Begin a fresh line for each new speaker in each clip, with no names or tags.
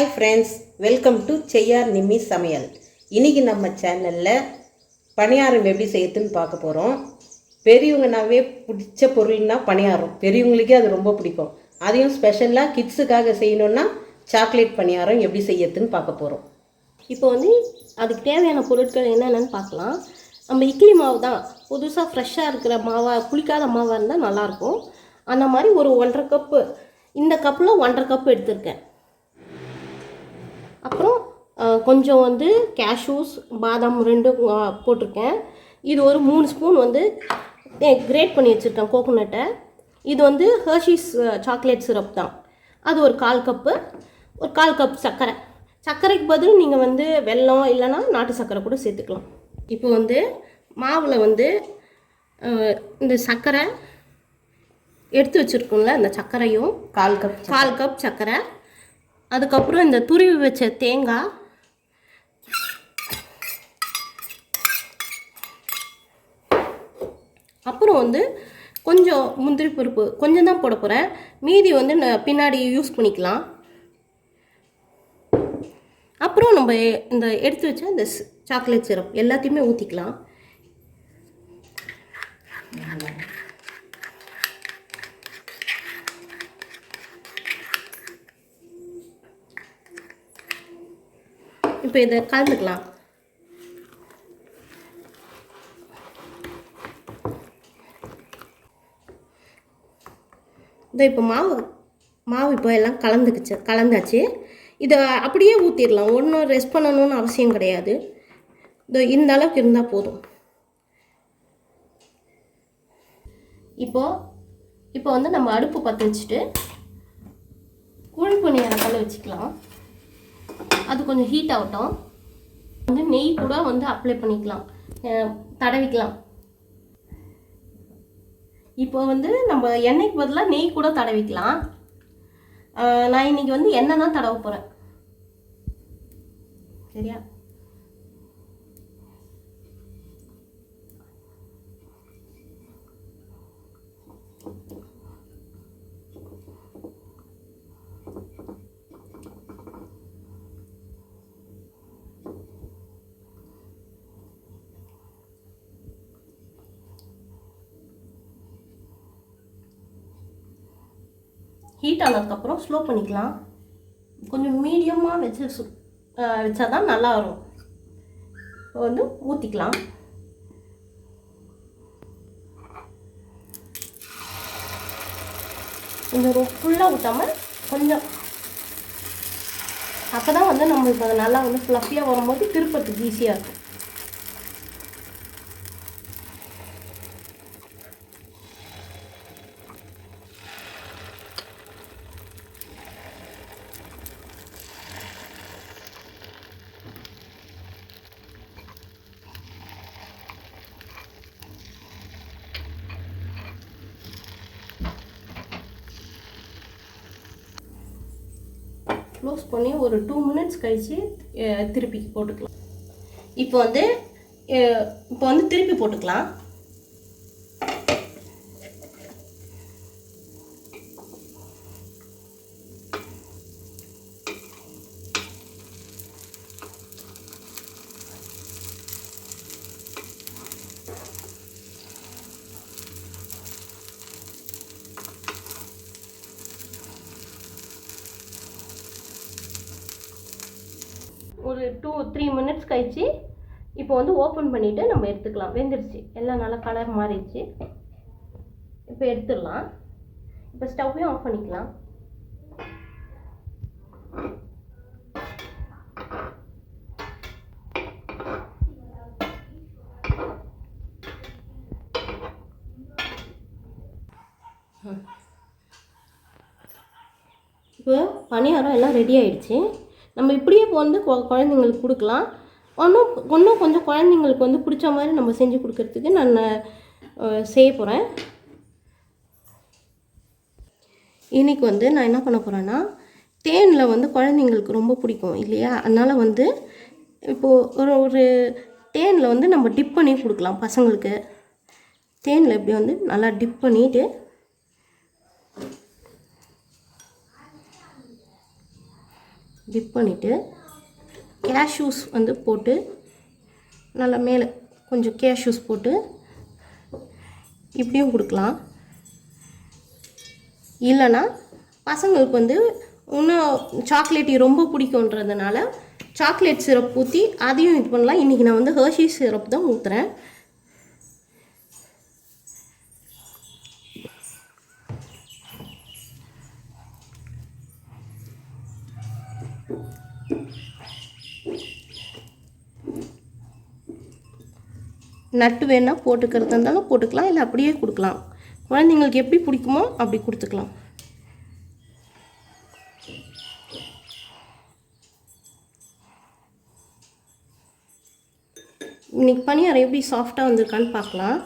Hi friends, welcome to செய்யார் நிம்மி சமையல். இன்றைக்கி நம்ம சேனலில் பணியாரம் எப்படி செய்யறதுன்னு பார்க்க போகிறோம். பெரியவங்கனாவே பிடிச்ச பொருள்னா பணியாரம், பெரியவங்களுக்கே அது ரொம்ப பிடிக்கும். அதையும் ஸ்பெஷலாக கிட்ஸுக்காக செய்யணுன்னா சாக்லேட் பணியாரம் எப்படி செய்யறதுன்னு பார்க்க போகிறோம்.
இப்போ அதுக்கு தேவையான பொருட்கள் என்னென்னு பார்க்கலாம். நம்ம இட்லி மாவு தான், புதுசாக ஃப்ரெஷ்ஷாக இருக்கிற மாவாக, புளிக்காத மாவாக இருந்தால் நல்லாயிருக்கும். அந்த மாதிரி ஒரு 1.5 கப்பு, இந்த கப்பில் 1.5 கப்பு எடுத்திருக்கேன். அப்புறம் கொஞ்சம் கேஷ்யூஸ், பாதாம் 2 போட்டிருக்கேன். இது ஒரு 3 ஸ்பூன் கிரேட் பண்ணி வச்சுருக்கேன் கோகோனட்டை. இது ஹெர்ஷீஸ் சாக்லேட் சிரப் தான், அது ஒரு 1/4 கப்பு. ஒரு 1/4 கப் சர்க்கரைக்கு பதில் நீங்கள் வெல்லம் இல்லைனா நாட்டு சர்க்கரை கூட சேர்த்துக்கலாம். இப்போ மாவில் இந்த சர்க்கரை எடுத்து வச்சுருக்கோம்ல, அந்த சர்க்கரையும் 1/4 கப் சர்க்கரை, அதுக்கப்புறம் இந்த துருவி வச்ச தேங்காய், அப்புறம் கொஞ்சம் முந்திரி பருப்பு கொஞ்சம் தான் போட போகிறேன், மீதி பின்னாடி யூஸ் பண்ணிக்கலாம். அப்புறம் நம்ம இந்த எடுத்து வச்ச இந்த சாக்லேட் சிரப் எல்லாத்தையுமே ஊற்றிக்கலாம். இப்போ இதை கலந்துக்கலாம். இப்போ மாவு இப்போ எல்லாம் கலந்தாச்சு. இதை அப்படியே ஊற்றிடலாம், ஒன்றும் ரெஸ்ட் பண்ணணும்னு அவசியம் கிடையாது. இந்த அளவுக்கு இருந்தால் போதும். இப்போ நம்ம அடுப்பு பற்ற வச்சுட்டு குழிப்பணியாரம் கல்ல வச்சுக்கலாம். அது கொஞ்சம் ஹீட் ஆகட்டும். நெய் கூட அப்ளை பண்ணிக்கலாம், தடவிக்கலாம். இப்போ நம்ம எண்ணெய்க்கு பதிலாக நெய் கூட தடவிக்கலாம். நான் இன்னைக்கு எண்ணெய் தான் தடவ போகிறேன், சரியா? ஹீட் ஆனதுக்கப்புறம் ஸ்லோ பண்ணிக்கலாம். கொஞ்சம் மீடியமாக வச்சா தான் நல்லா வரும். இப்போ ஊற்றிக்கலாம். கொஞ்சம் ஃபுல்லாக ஊற்றாமல் கொஞ்சம், அப்போ தான் நம்மளுக்கு அது நல்லா ஃப்ளஃபியாக வரும்போது திருப்பத்துக்கு ஈஸியாக இருக்கும். க்ளோஸ் பண்ணி ஒரு 2 மினிட்ஸ் கழித்து திருப்பி போட்டுக்கலாம். இப்போ திருப்பி போட்டுக்கலாம். ஒரு 2-3 மினிட்ஸ் கழிச்சு இப்போ ஓப்பன் பண்ணிவிட்டு நம்ம எடுத்துக்கலாம். வெந்துருச்சு, எல்லாம் நல்லா கலர் மாறிடுச்சு. இப்போ எடுத்துடலாம். இப்போ ஸ்டவ்வையும் ஆஃப் பண்ணிக்கலாம். இப்போ பணியாரம் எல்லாம் ரெடி ஆயிடுச்சு. நம்ம இப்படியே குழந்தைங்களுக்கு கொடுக்கலாம். இன்னும் கொஞ்சம் குழந்தைங்களுக்கு பிடிச்ச மாதிரி நம்ம செஞ்சு கொடுக்கறதுக்கு நான் செய்ய போகிறேன். இன்றைக்கி நான் என்ன பண்ண போகிறேன்னா, தேனில் குழந்தைங்களுக்கு ரொம்ப பிடிக்கும் இல்லையா? அதனால் இப்போது ஒரு தேனில் நம்ம டிப் பண்ணி கொடுக்கலாம் பசங்களுக்கு. தேனில் இப்படி நல்லா டிப் பண்ணிவிட்டு டிப் பண்ணிவிட்டு கேஷ்யூஸ் வந்து போட்டு நல்லா மேலே கொஞ்சம் கேஷ்யூஸ் போட்டு இப்படியும் கொடுக்கலாம். இல்லைன்னா பசங்களுக்கு வந்து இன்னும் சாக்லேட் ரொம்ப பிடிக்குன்றதுனால சாக்லேட் சிரப் ஊற்றி அதையும் இது பண்ணலாம். இன்றைக்கி நான் வந்து ஹர்ஷீஸ் சிரப் தான் ஊற்றுறேன். நட்டு வேணால் போட்டுக்கிறதா இருந்தாலும் போட்டுக்கலாம், இல்லை அப்படியே கொடுக்கலாம். குழந்தைங்களுக்கு எப்படி பிடிக்குமோ அப்படி கொடுத்துக்கலாம். இன்றைக்கி பணியாரம் எப்படி சாஃப்டாக வந்திருக்கான்னு பார்க்கலாம்.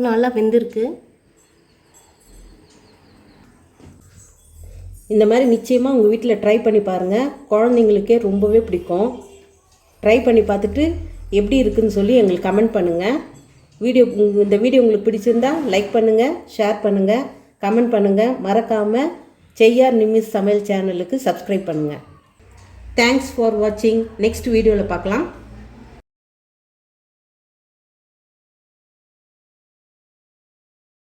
நல்லா வெந்திருக்கு.
இந்த மாதிரி நிச்சயமாக உங்கள் வீட்டில் ட்ரை பண்ணி பாருங்கள். குழந்தைங்களுக்கே ரொம்பவே பிடிக்கும். ட்ரை பண்ணி பார்த்துட்டு எப்படி இருக்குதுன்னு சொல்லி எங்களுக்கு கமெண்ட் பண்ணுங்கள். இந்த வீடியோ உங்களுக்கு பிடிச்சிருந்தா லைக் பண்ணுங்கள், ஷேர் பண்ணுங்கள், கமெண்ட் பண்ணுங்கள். மறக்காமல் செய்யார் நிமிஸ் சமையல் சேனலுக்கு சப்ஸ்கிரைப் பண்ணுங்கள். தேங்க்ஸ் ஃபார் வாட்சிங். நெக்ஸ்ட் வீடியோவில் பார்க்கலாம்.